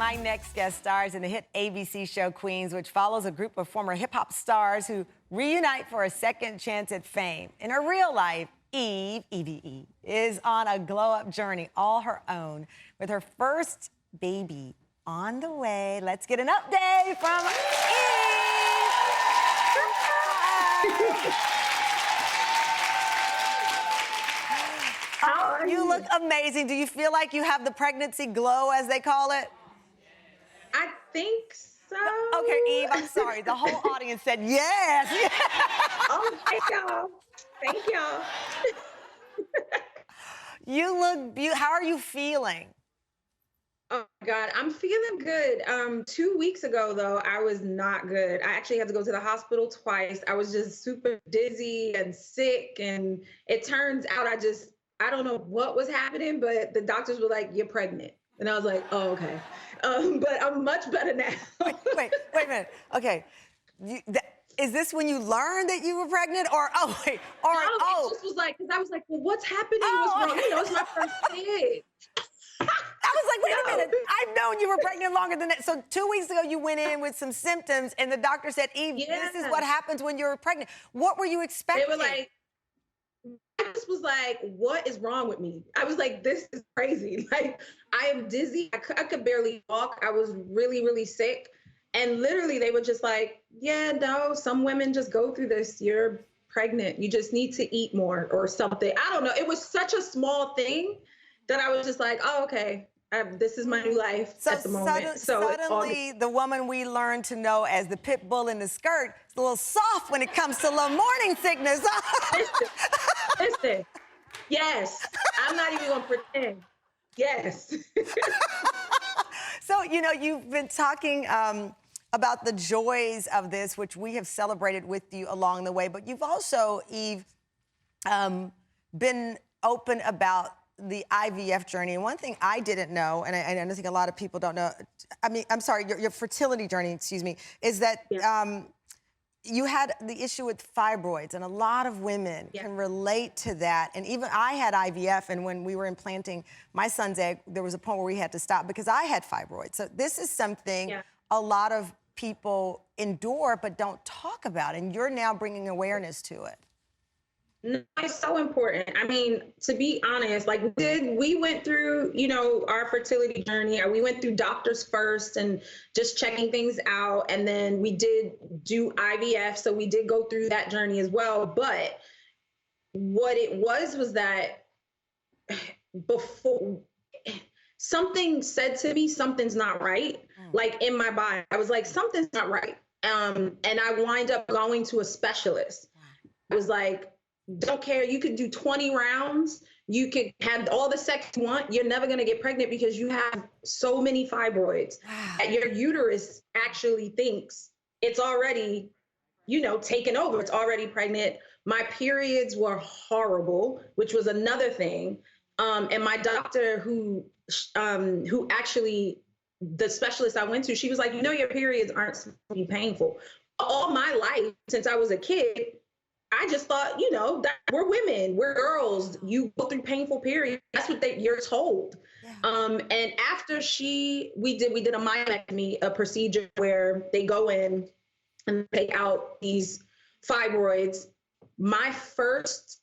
My next guest stars in the hit ABC show Queens, which follows a group of former hip-hop stars who reunite for a second chance at fame. In her real life, Evie, is on a glow-up journey all her own with her first baby on the way. Let's get an update from Eve. You look amazing. Do you feel like you have the pregnancy glow, as they call it? I think so. Okay, Eve, I'm sorry. The whole audience said yes. Oh, thank y'all. Thank y'all. You look beautiful. How are you feeling? Oh, my God. I'm feeling good. 2 weeks ago, though, I was not good. I actually had to go to the hospital twice. I was just super dizzy and sick. And it turns out I don't know what was happening, but the doctors were like, "You're pregnant." And I was like, "Oh, okay." But I'm much better now. wait a minute. Okay. Is this when you learned that you were pregnant, or It just was like, because I was like, "Well, what's happening? What's wrong?" You know, it's my first kid. I was like, wait a minute. I've known you were pregnant longer than that. So 2 weeks ago, you went in with some symptoms, and the doctor said, "Eve, this is what happens when you're pregnant." What were you expecting? They were like, I just was like, "What is wrong with me?" I was like, "This is crazy." Like, I am dizzy. I could barely walk. I was really, really sick. And literally, they were just like, "Yeah, no, some women just go through this. You're pregnant. You just need to eat more or something." I don't know. It was such a small thing that I was just like, "Oh, okay. This is my new life at the moment." Suddenly, the woman we learned to know as the pit bull in the skirt is a little soft when it comes to little morning sickness. Listen, yes. I'm not even going to pretend. Yes. So, you know, you've been talking about the joys of this, which we have celebrated with you along the way. But you've also, Eve, been open about the IVF journey. And one thing I didn't know, and I don't think a lot of people don't know, I mean, I'm sorry, your fertility journey, excuse me, is that you had the issue with fibroids, and a lot of women can relate to that. And even I had IVF, and when we were implanting my son's egg, there was a point where we had to stop because I had fibroids. So this is something a lot of people endure but don't talk about, and you're now bringing awareness to it. No, it's so important. I mean, to be honest, like we went through, you know, our fertility journey. We went through doctors first and just checking things out. And then we did do IVF. So we did go through that journey as well. But what it was that before something said to me, something's not right. Like in my body, I was like, something's not right. And I wind up going to a specialist. It was like, don't care. You could do 20 rounds. You could have all the sex you want. You're never going to get pregnant because you have so many fibroids that your uterus actually thinks it's already, you know, taken over. It's already pregnant. My periods were horrible, which was another thing. And my doctor who actually, the specialist I went to, she was like, "You know, your periods aren't supposed to be painful." All my life, since I was a kid, I just thought, you know, that we're women, we're girls, you go through painful periods. That's what you're told. And after we did a myomectomy, a procedure where they go in and take out these fibroids. My first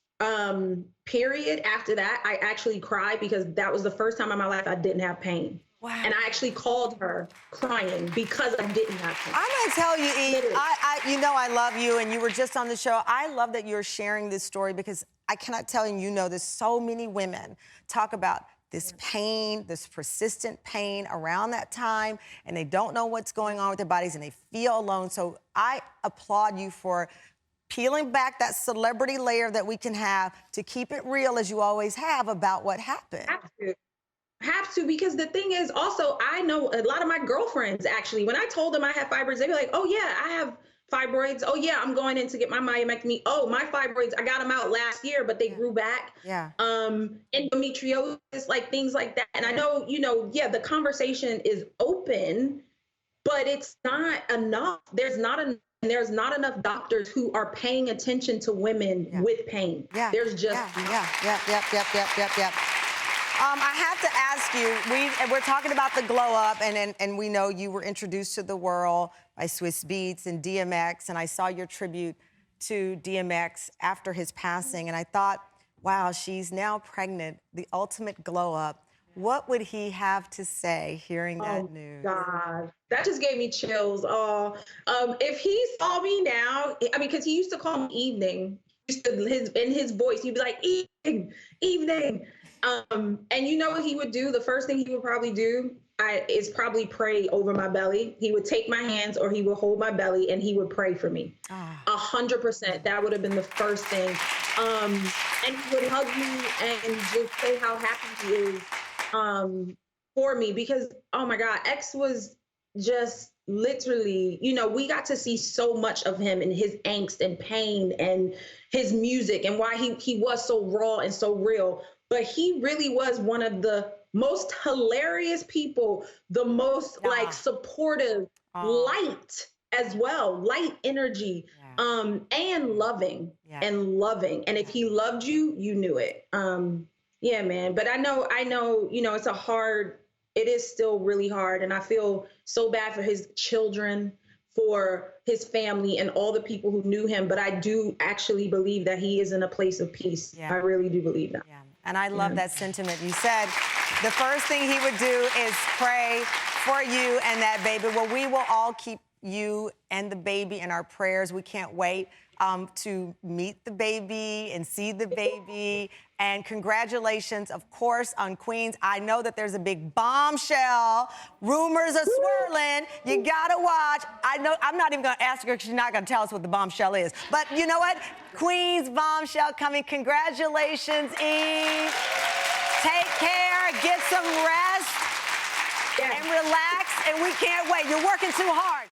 period after that, I actually cried because that was the first time in my life I didn't have pain. Wow. And I actually called her crying because I didn't have pain. I'm going to tell you, Eve, you know I love you, and you were just on the show. I love that you're sharing this story because I cannot tell you know this. So many women talk about this pain, this persistent pain around that time, and they don't know what's going on with their bodies, and they feel alone. So I applaud you for peeling back that celebrity layer that we can have to keep it real, as you always have, about what happened. Have to, because the thing is also, I know a lot of my girlfriends, actually, when I told them I had fibroids, they'd be like, "Oh yeah, I have fibroids. Oh yeah, I'm going in to get my myomectomy. Oh, my fibroids, I got them out last year, but they grew back." Endometriosis, like things like that. And I know, you know, the conversation is open, but it's not enough. There's not enough doctors who are paying attention to women with pain. There's just I have to ask you, we're talking about the glow up, and we know you were introduced to the world by Swiss Beats and DMX, and I saw your tribute to DMX after his passing, and I thought, wow, she's now pregnant, the ultimate glow up. What would he have to say hearing that news? God, that just gave me chills. If he saw me now, I mean, because he used to call me evening. In his voice, he'd be like, evening, evening. And you know what he would do? The first thing he would probably do is probably pray over my belly. He would take my hands or he would hold my belly and he would pray for me. 100%. That would have been the first thing. And he would hug me and just say how happy he is for me, because, oh my God, X was just literally, you know, we got to see so much of him and his angst and pain and his music and why he was so raw and so real. But he really was one of the most hilarious people, the most like supportive, light as well, light energy, and loving and loving. And if he loved you, you knew it. Yeah, man. But I know, you know, it is still really hard. And I feel so bad for his children, for his family and all the people who knew him. But I do actually believe that he is in a place of peace. I really do believe that. And I love that sentiment. You said the first thing he would do is pray for you and that baby. Well, we will all keep you and the baby in our prayers. We can't wait to meet the baby and see the baby. And congratulations, of course, on Queens. I know that there's a big bombshell. Rumors are swirling. You gotta watch. I know I'm not even gonna ask her because she's not gonna tell us what the bombshell is. But you know what? Queens bombshell coming. Congratulations, Eve. Take care, get some rest, and relax, and we can't wait. You're working too hard.